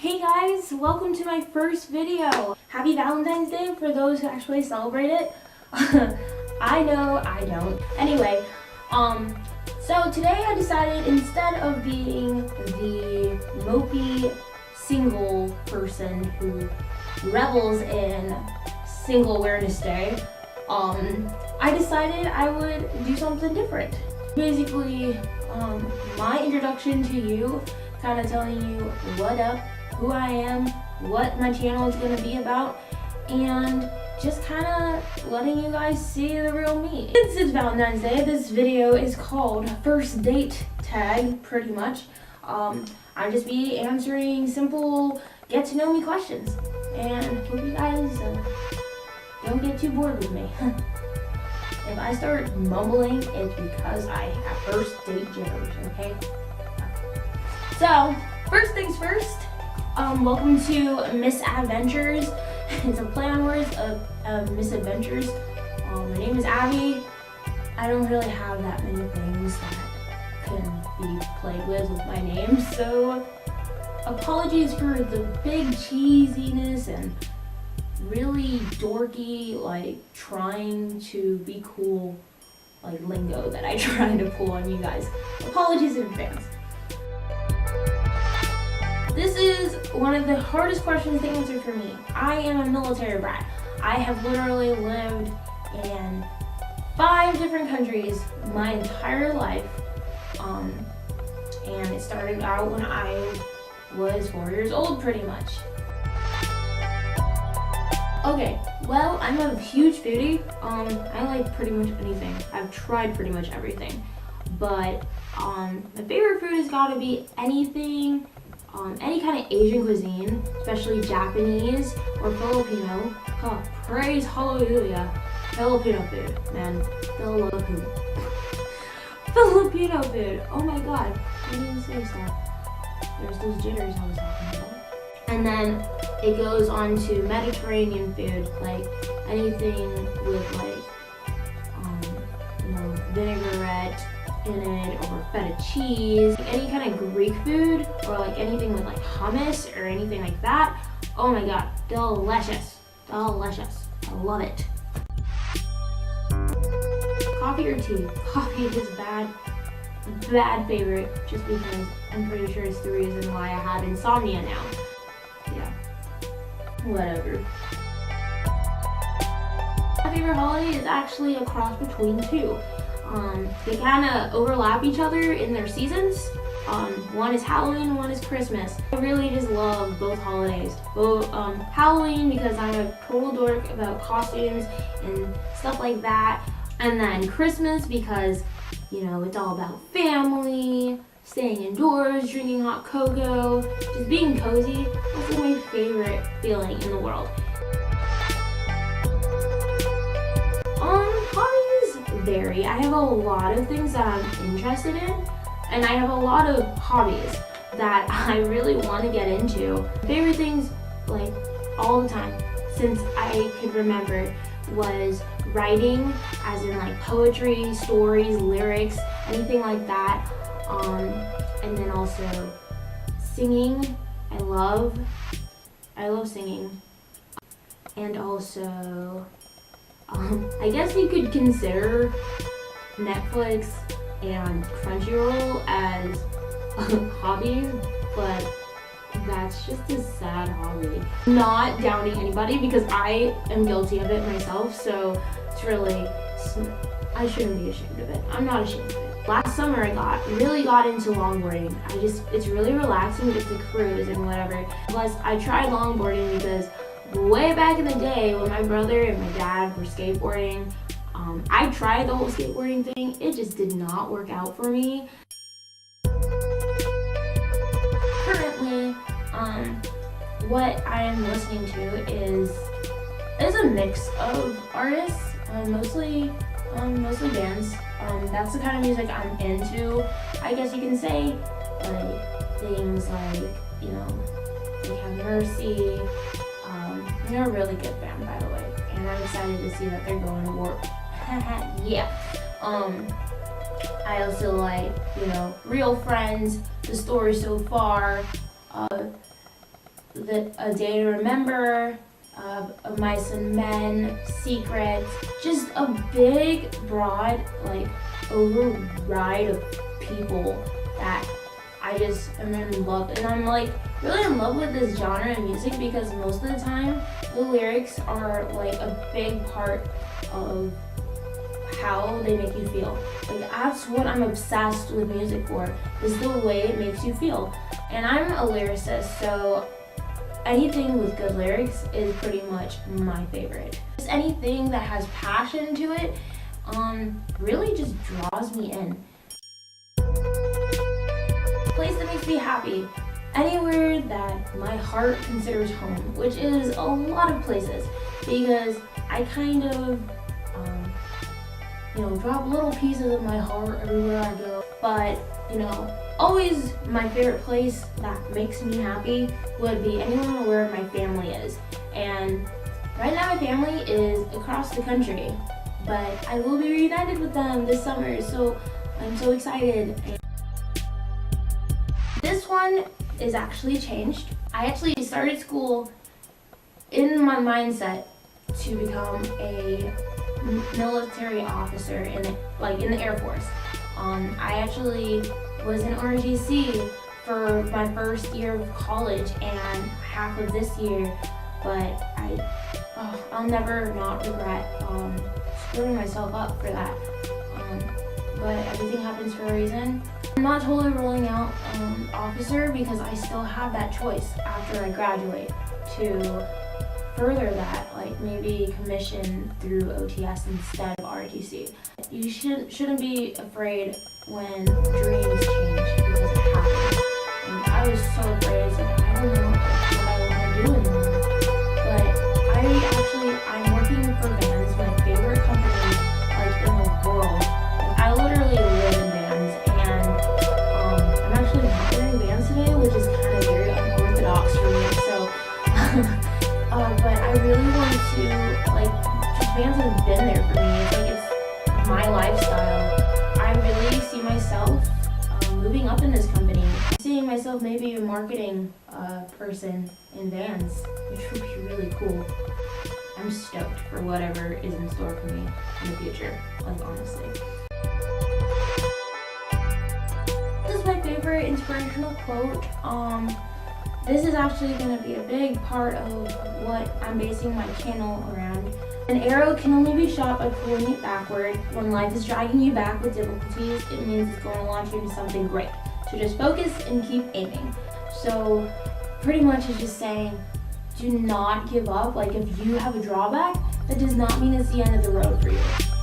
Hey guys, welcome to my first video. Happy Valentine's Day for those who actually celebrate it. I know I don't. Anyway, so today I decided instead of being the mopey single person who revels in Single Awareness Day, I decided I would do something different. Basically, my introduction to you, kind of telling you what up, who I am, what my channel is going to be about, and just kind of letting you guys see the real me. Since it's Valentine's Day, this video is called First Date Tag, pretty much. I'll just be answering simple get to know me questions, and hope you guys don't get too bored with me. If I start mumbling, it's because I have first date jitters, okay? So, first things first, welcome to Missaventures. It's a play on words of Missaventures. My name is Abby. I don't really have that many things that can be played with my name, so apologies for the big cheesiness and really dorky, like, trying to be cool, like, lingo that I try to pull on you guys. Apologies in advance. This is one of the hardest questions to answer for me. I am a military brat. I have literally lived in 5 different countries my entire life, and it started out when I was 4 years old, pretty much. Okay, well, I'm a huge foodie. I like pretty much anything. I've tried pretty much everything. But my favorite food has got to be anything, any kind of Asian cuisine, especially Japanese or Filipino. Oh, praise hallelujah. Filipino food, man. Filipino food. Oh my god. I didn't even say stuff. There's those jitters I was talking about. And then it goes on to Mediterranean food, like anything with like, vinaigrette in it, or feta cheese, like any kind of Greek food, or like anything with like hummus or anything like that. Oh my god, delicious, delicious. I love it. Coffee or tea? Coffee is bad favorite, just because I'm pretty sure it's the reason why I have insomnia now. Yeah, whatever. My favorite holiday is actually a cross between two. They kind of overlap each other in their seasons. One is Halloween, one is Christmas. I really just love both holidays. Both Halloween because I'm a total dork about costumes and stuff like that. And then Christmas because, you know, it's all about family, staying indoors, drinking hot cocoa, just being cozy. That's like my favorite feeling in the world. Hobbies vary. I have a lot of things that I'm interested in, and I have a lot of hobbies that I really want to get into. Favorite things, like, all the time, since I could remember, was writing, as in like poetry, stories, lyrics, anything like that. And then also singing. I love singing. And also, I guess you could consider Netflix and Crunchyroll as hobbies, but that's just a sad hobby. Not downing anybody because I am guilty of it myself, so it's really, I shouldn't be ashamed of it. I'm not ashamed of it. Last summer I really got into longboarding. It's really relaxing just to cruise and whatever. Plus I tried longboarding because way back in the day when my brother and my dad were skateboarding, I tried the whole skateboarding thing. It just did not work out for me. Currently, what I am listening to is a mix of artists, mostly bands. That's the kind of music I'm into, I guess you can say. Like things like, you know, like Have Mercy. They're a really good band, by the way, and I'm excited to see that they're going to war. Yeah. I also like, you know, Real Friends, The Story So Far, A Day to Remember, Of Mice and Men, Secrets, just a big, broad, like, override of people that I just am in love. And I'm like really in love with this genre of music because most of the time the lyrics are like a big part of how they make you feel. Like that's what I'm obsessed with music for, is the way it makes you feel. And I'm a lyricist, so anything with good lyrics is pretty much my favorite. Just anything that has passion to it really just draws me in. Place that makes me happy. Anywhere that my heart considers home, which is a lot of places because I kind of drop little pieces of my heart everywhere I go. But always my favorite place that makes me happy would be anywhere where my family is. And right now my family is across the country, but I will be reunited with them this summer, so I'm so excited. This one is actually changed. I actually started school in my mindset to become a military officer in the Air Force. I actually was in ROTC for my first year of college and half of this year, but I'll never not regret screwing myself up for that. But everything happens for a reason. I'm not totally ruling out officer because I still have that choice after I graduate to further that, like maybe commission through OTS instead of ROTC. You shouldn't be afraid when dreams change because it happens. And I was so afraid. I was like, I don't know what I want to do anymore. But I'm working for Vans, my favorite company like in the world. I literally live in Vans, and I'm actually not wearing Vans today, which is kind of very unorthodox for me. So, but I really want to just Vans has been there for me. It's like it's my lifestyle. I really see myself moving up in this company. Seeing myself maybe a marketing person in Vans, which would be really cool. I'm stoked for whatever is in store for me in the future, like honestly. This is my favorite inspirational quote. This is actually going to be a big part of what I'm basing my channel around. An arrow can only be shot by pulling it backward. When life is dragging you back with difficulties, it means it's going to launch you into something great. So just focus and keep aiming. So pretty much it's just saying, do not give up. Like if you have a drawback, that does not mean it's the end of the road for you.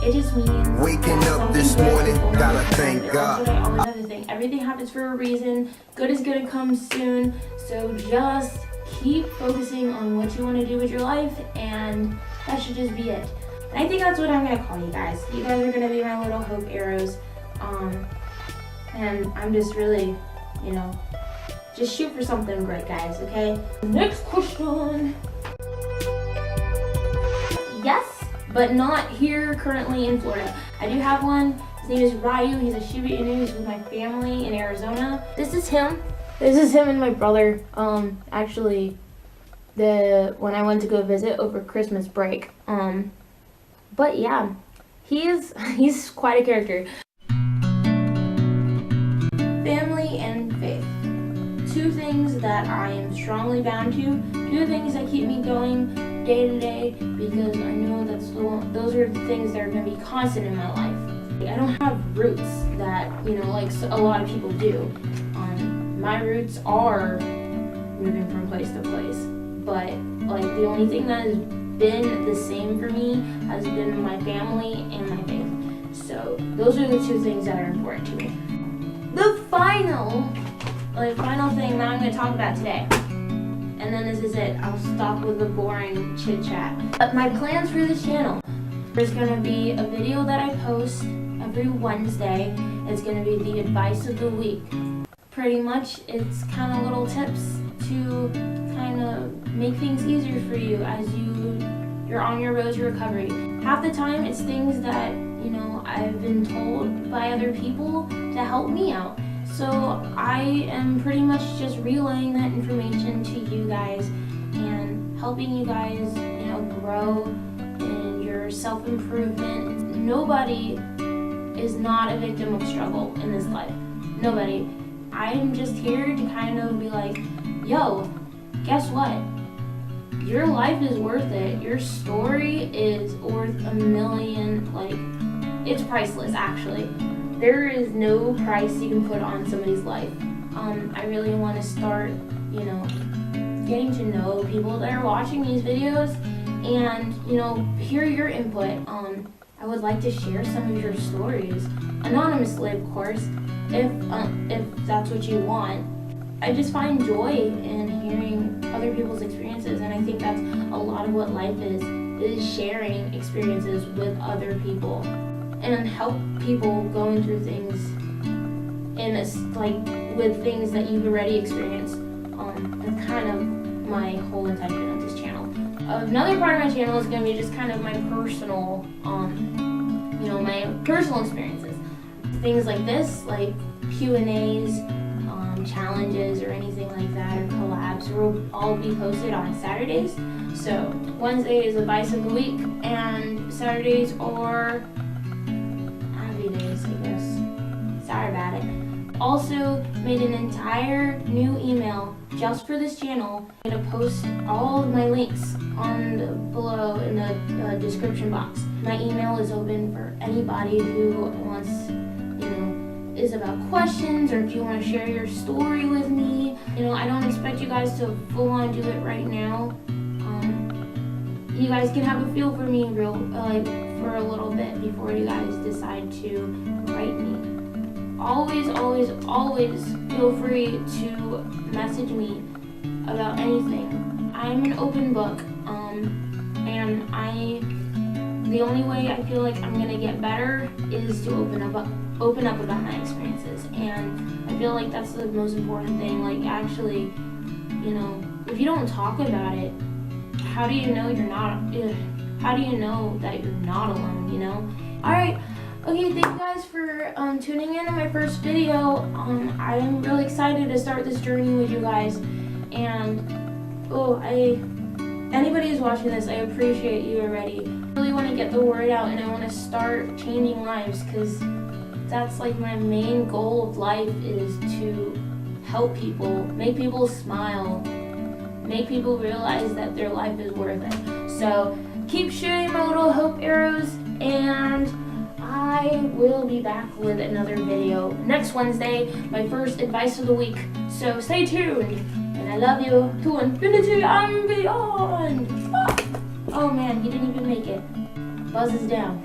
It just means waking up this morning, gotta thank God. That's what I always have to think. Everything happens for a reason. Good is gonna come soon. So just keep focusing on what you want to do with your life, and that should just be it. And I think that's what I'm gonna call you guys. You guys are gonna be my little hope arrows. And I'm just really, just shoot for something great, guys, okay? Next question. Yes, but not here currently in Florida. I do have one. His name is Ryu. He's a Shiba Inu. He's with my family in Arizona. This is him. This is him and my brother. Actually, when I went to go visit over Christmas break. But yeah, he's quite a character. Family and faith. Two things that I am strongly bound to. Two things that keep me going day to day because I know those are the things that are going to be constant in my life. I don't have roots that, like a lot of people do. My roots are moving from place to place, but like the only thing that has been the same for me has been my family and my faith. So those are the two things that are important to me. The final thing that I'm going to talk about today, and then this is it. I'll stop with the boring chit chat. But my plans for this channel, there's going to be a video that I post every Wednesday. It's going to be the advice of the week. Pretty much it's kind of little tips to kind of make things easier for you as you're on your road to recovery. Half the time it's things that I've been told by other people to help me out. So I am pretty much just relaying that information to you guys and helping you guys, grow in your self-improvement. Nobody is not a victim of struggle in this life. Nobody. I'm just here to kind of be like, yo, guess what? Your life is worth it. Your story is worth a million, it's priceless actually. There is no price you can put on somebody's life. I really want to start, getting to know people that are watching these videos and, hear your input. I would like to share some of your stories, anonymously of course, if that's what you want. I just find joy in hearing other people's experiences, and I think that's a lot of what life is sharing experiences with other people and help people going through things with things that you've already experienced. That's kind of my whole intention of this channel. Another part of my channel is going to be just kind of my personal, my personal experiences. Things like this, like Q&As, challenges or anything like that, or collabs, will all be posted on Saturdays. So Wednesday is advice of the week, and Saturdays are happy days, I guess. Sorry about it. Also made an entire new email just for this channel. I'm going to post all of my links below in the description box. My email is open for anybody who wants, is about questions, or if you want to share your story with me. I don't expect you guys to full on do it right now. You guys can have a feel for me for a little bit before you guys decide to write me. Always, always, always feel free to message me about anything. I'm an open book, and the only way I feel like I'm gonna get better is to open up about my experiences, and I feel like that's the most important thing. Actually, if you don't talk about it, how do you know you're not? How do you know that you're not alone? All right. Okay, thank you guys for tuning in to my first video. I am really excited to start this journey with you guys, and anybody who's watching this, I appreciate you already. I really want to get the word out, and I want to start changing lives, because that's my main goal of life, is to help people, make people smile, make people realize that their life is worth it. So keep shooting my little hope arrows, and I will be back with another video next Wednesday, my first advice of the week. So stay tuned, and I love you to infinity and beyond. Oh man, he didn't even make it. Buzz is down.